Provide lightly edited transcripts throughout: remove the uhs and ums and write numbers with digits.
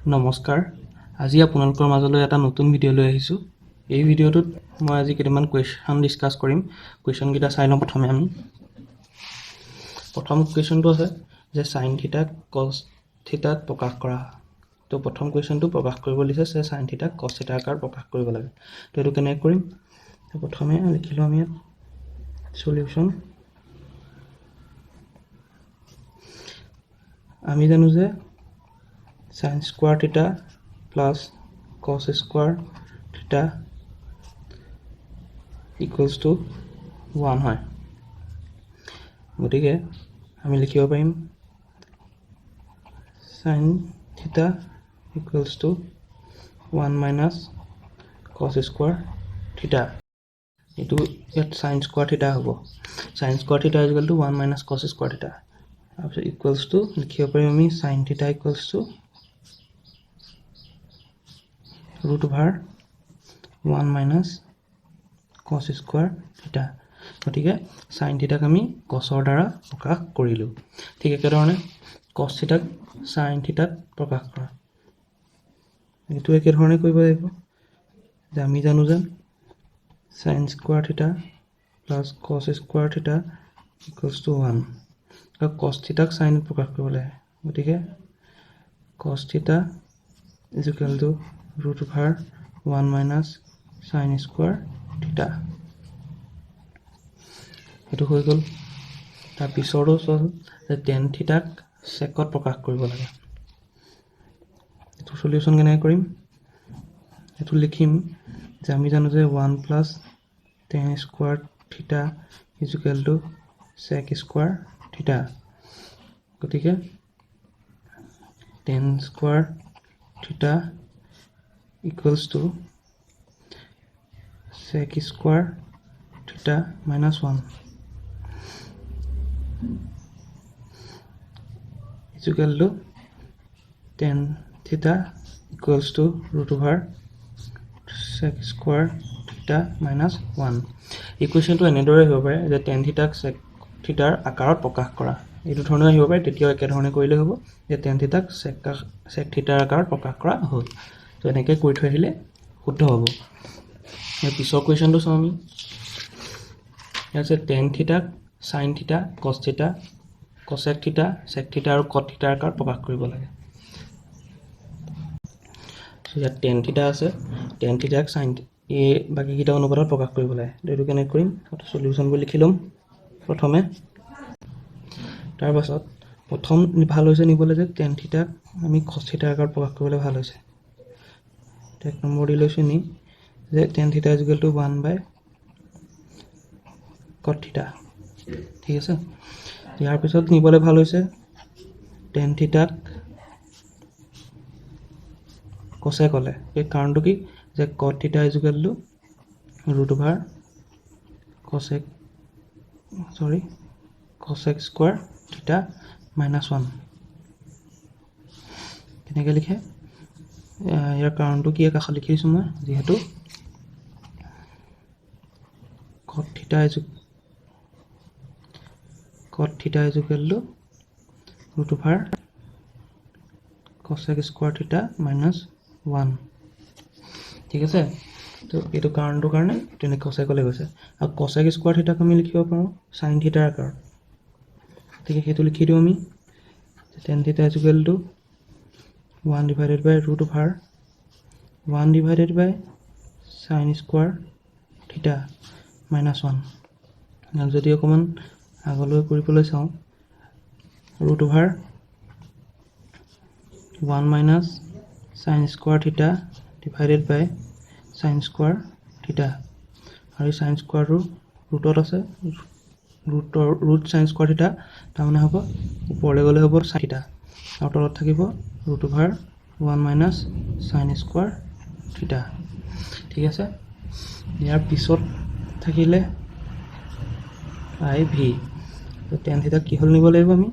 নমস্কাৰ, আজি আপোনালোকৰ মাজলৈ এটা নতুন ভিডিঅ' লৈ আহিছোঁ। এই ভিডিঅ'টোত মই আজি কেইটামান কুৱেশ্যন ডিছকাছ কৰিম। কুৱেশ্যনকেইটা চাই লওঁ প্ৰথমে আমি। প্ৰথম কুৱেশ্যনটো আছে যে সাইন থিটাক কছ থিটাত প্ৰকাশ কৰা। তো প্ৰথম কুৱেশ্যনটো প্ৰকাশ কৰিব দিছে যে সাইন থিটাক কছ থিটাৰ আকাৰত প্ৰকাশ কৰিব লাগে। তো এইটো কেনেকৈ কৰিম? তো প্ৰথমে লিখিলোঁ আমি ইয়াত সলিউশ্যন। আমি জানো যে সাইন স্কোয়ার থিটা প্লাস কস স্কোয়ার থিটা ইকুয়ালস টু 1 হয়। গতিকে আমি লিখিব পাৰিম sine theta equals to 1 minus cos square থিটা। এইটো ইয়াত সাইন স্কোয়ার থিটা হ'ব। সাইন স্কোয়ার থিটা equal to 1 minus cos square থিটা। তাৰপিছত ইকুয়ালস টু লিখিব পাৰিম আমি sine theta equals to root over 1 minus cos square theta। গতিকে সাইন থিটাক আমি কছৰ দ্বাৰা প্ৰকাশ কৰিলোঁ। ঠিক একেধৰণে কছ থিটাক সাইন থিটাত প্ৰকাশ কৰা। এইটো একেধৰণে কৰিব লাগিব যে আমি জানো যে সাইন স্কোয়াৰ থিটা প্লাছ কছ স্কোয়াৰ থিটা ইকুৱেলছ টু 1। আৰু কছ থিটাক সাইনত প্ৰকাশ কৰিব লাগে। গতিকে কছ থিটা is equal two root over 1 minus sin square theta। এইটো হৈ গ'ল। তাৰ পিছৰটো হ'ল যে tan থিটাক সেকত প্ৰকাশ কৰিব লাগে। এইটো সলিউশ্যন কেনেকৈ কৰিম? এইটো লিখিম যে আমি জানো যে 1 plus tan square theta is equal to sec square theta। গতিকে tan square theta equals to sec square theta minus 1 is equal to tan theta equals to root over sec square theta minus 1। ইকুৱেশ্যনটো এনেদৰে হ'ব পাৰে যে tan থিটাক sec থিটাৰ আকাৰত প্ৰকাশ কৰা। এইটো ধৰণে আহিব পাৰে। তেতিয়াও একেধৰণে কৰিলে হ'ব যে tan থিটাক sec থিটাৰ আকাৰত প্ৰকাশ কৰা হ'ল। তো এনেকৈ কৰি থৈ আহিলে শুদ্ধ হ'ব। ইয়াৰ পিছৰ কুৱেশ্যনটো চাওঁ আমি। ইয়াত আছে টেন থিটাক সাইন থিটা কছ থিটা কছেক থিটা চেক থিটা আৰু কট থিটাৰ আকাৰত প্ৰকাশ কৰিব লাগে। ইয়াত টেন থিটা আছে, টেন থিটাক সাইন এই বাকীকেইটা অনুপাতত প্ৰকাশ কৰিব লাগে। এইটো কেনেকৈ কৰিম? সলিউশ্যনবোৰ লিখি ল'ম প্ৰথমে। তাৰপাছত প্ৰথম ভাল হৈছে নিবলৈ যে টেন থিটাক আমি কছ থিটাৰ আকাৰত প্ৰকাশ কৰিবলৈ ভাল হৈছে। এক নম্বৰ দি লৈছোঁ নি যে ten theta is equal to 1 বাই কট থিটা। ঠিক আছে। ইয়াৰ পিছত নিবলৈ ভাল হৈছে টেন থিটাক কছে ক'লে। এই কাৰণটো কি যে cot theta is equal to root over cosec square theta minus 1। কেনেকৈ লিখে? ইয়াৰ কাৰণটো কি কাষত লিখি দিছোঁ মই, যিহেতু cot theta is equal to root over cosec square theta minus 1। ঠিক আছে। তো এইটো কাৰণটোৰ কাৰণে তেনেকৈ কছেকলৈ গৈছে। আৰু কছেক স্কোৱাৰ থিটাক আমি লিখিব পাৰোঁ সাইন থিটাৰ আকাৰত। গতিকে সেইটো লিখি দিওঁ আমি tan theta is equal to 1 divided by root over 1 divided by sine square theta minus 1। যদি অকণমান আগলৈ কৰিবলৈ চাওঁ root over 1 minus sine square theta divided by sine square theta. আৰু এই সাইন স্কোৱাৰটো ৰুটত আছে, ৰুট সাইন স্কোৱাৰ থিটা তাৰমানে হ'ব ওপৰলৈ গ'লে হ'ব সাইন থিটা আৰু তলত থাকিব root over 1 minus sine square theta. ঠিক আছে। ইয়াৰ পিছত থাকিলে আই ভি। টেন থিটা কি হ'ল নিব লাগিব আমি।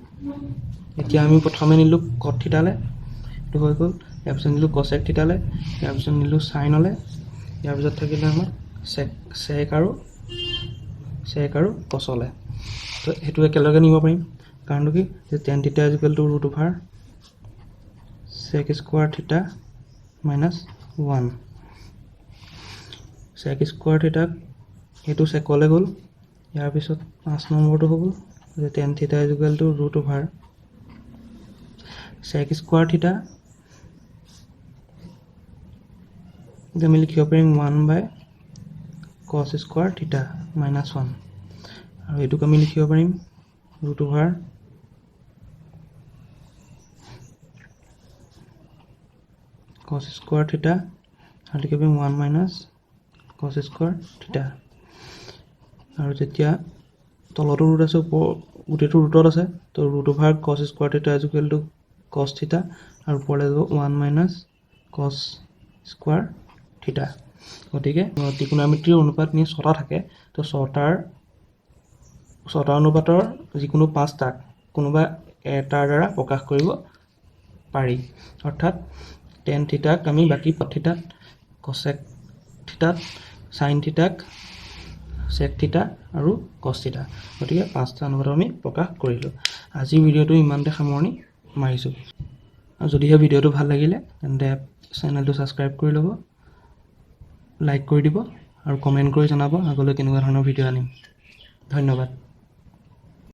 এতিয়া আমি প্ৰথমে নিলোঁ কট থিটালৈ, এইটো হৈ গ'ল। ইয়াৰ পিছত নিলোঁ কছেক থিটালৈ, ইয়াৰ পিছত নিলোঁ সাইনলৈ, ইয়াৰ পিছত থাকিলে আমাৰ চেক আৰু কছলৈ। তো সেইটো একেলগে নিব পাৰিম। কাৰণটো কি যে ten theta is equal to root over sec square theta minus 1 sec square theta এইটো secলে গ'ল ইয়াৰ পিছত 5 নম্বৰটো হ'ব যে tan theta is equal to root over sec square theta আমি লিখিব পাৰিম 1 by cos square theta minus 1 আৰু এইটোক আমি লিখিব পাৰিম root over cos square theta আৰু লিখিব পাৰিম 1 minus cos square theta আৰু যেতিয়া তলটো ৰুট আছে গোটেইটো ৰুটত আছে তো root over cos square theta is equal to cos theta আৰু ওপৰলৈ যাব 1 minus cos square theta গতিকে ত্ৰিকোণমিতিৰ অনুপাত নি 6টা থাকে তো 6টা অনুপাতৰ যিকোনো 5টাক কোনোবা এটাৰ দ্বাৰা প্ৰকাশ কৰিব পাৰি অৰ্থাৎ tan থিটাক আমি বাকি থিটাত cosec থিটাত sin থিটাক sec থিটা আৰু cos থিটা গতিকে 5টা অনুপাত আমি প্ৰকাশ কৰিলো আজি ভিডিওটো ইমানতে সামৰণি মাৰিছো আৰু যদিহে ভিডিওটো ভাল লাগিলে তেন্তে চেনেলটো সাবস্ক্ৰাইব কৰি ল'ব লাইক কৰি দিব আৰু কমেন্ট কৰি জনাব আগলৈ কেনেকুৱা ধৰণৰ ভিডিও আনিম ধন্যবাদ